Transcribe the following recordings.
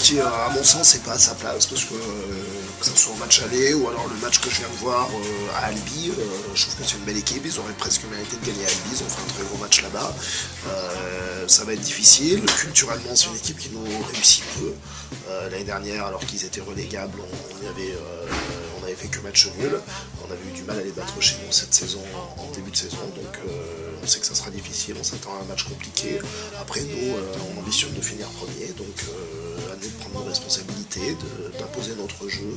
qui, à mon sens, n'est pas à sa place, parce que ce soit au match aller ou alors le match que je viens de voir à Albi, je trouve que c'est une belle équipe, ils auraient presque mérité de gagner à Albi, ils ont fait un très gros match là-bas. Ça va être difficile, culturellement c'est une équipe qui nous réussit peu. L'année dernière, alors qu'ils étaient relégables, on avait fait que match nul, on avait eu du mal à les battre chez nous cette saison, en début de saison, donc on sait que ça sera difficile, on s'attend à un match compliqué. Après nous, on ambitionne de finir premier, donc à nous de prendre nos responsabilités, d'imposer notre jeu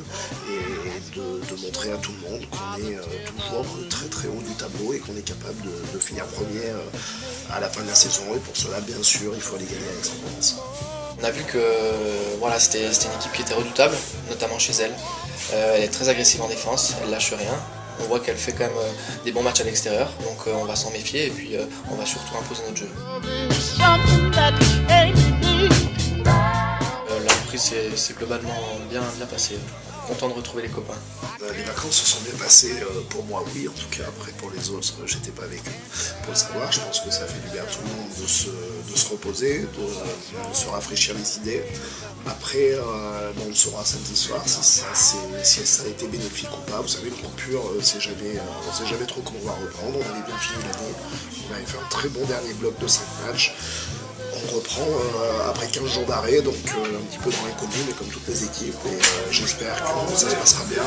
et de montrer à tout le monde qu'on est toujours très très haut du tableau et qu'on est capable de finir premier à la fin de la saison. Et pour cela, bien sûr, il faut aller gagner avec Aix-en-Provence. On a vu que voilà, c'était une équipe qui était redoutable, notamment chez elle. Elle est très agressive en défense, elle lâche rien. On voit qu'elle fait quand même des bons matchs à l'extérieur, donc on va s'en méfier et puis on va surtout imposer notre jeu. La reprise s'est globalement bien passée. Content de retrouver les copains. Les vacances se sont bien passées, pour moi oui, en tout cas après pour les autres j'étais pas avec eux pour le savoir. Je pense que ça fait du bien à tout le monde de se reposer, de se rafraîchir les idées. Après on le saura samedi soir si ça a été bénéfique ou pas. Vous savez, une coupure on sait jamais trop comment on va reprendre. On avait bien fini l'année, on avait fait un très bon dernier bloc de 5 matchs. On reprend après 15 jours d'arrêt, donc un petit peu dans l'inconnu, mais comme toutes les équipes, et j'espère que ça se passera bien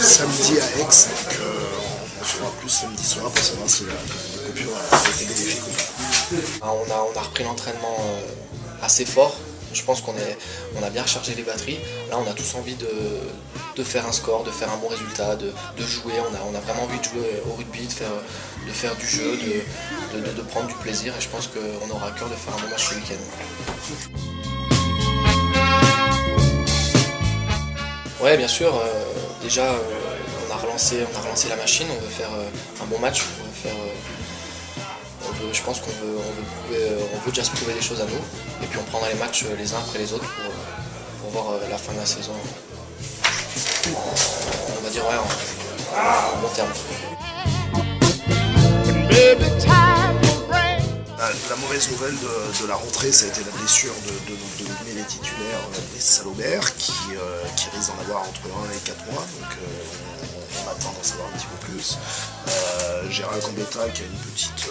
samedi à Aix, donc on saura plus samedi soir pour savoir si la coupure a été bénéfique ou pas. On a repris l'entraînement assez fort. Je pense qu'on a bien rechargé les batteries. Là, on a tous envie de faire un score, de faire un bon résultat, de jouer. On a vraiment envie de jouer au rugby, de faire du jeu, de prendre du plaisir. Et je pense qu'on aura à cœur de faire un bon match ce week-end. Ouais, bien sûr. Déjà, on a relancé la machine. On veut faire un bon match. Je pense qu'on veut déjà se prouver des choses à nous et puis on prendra les matchs les uns après les autres pour voir la fin de la saison, on va dire ouais, en bon terme. La mauvaise nouvelle de la rentrée, ça a été la blessure de mes titulaires, Brice Salobert, qui risque d'en avoir entre 1 et 4 mois, donc on attend d'en savoir un petit peu plus. Gérald Gambetta qui a une petite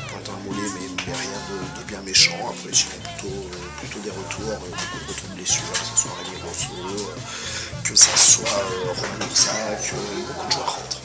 pointe à mollet, mais rien de bien méchant. Après, sinon plutôt des retours, beaucoup de retours de blessures, que ce soit Rémi Rousseau, que ce soit Romain Loursac, beaucoup de joueurs rentrent.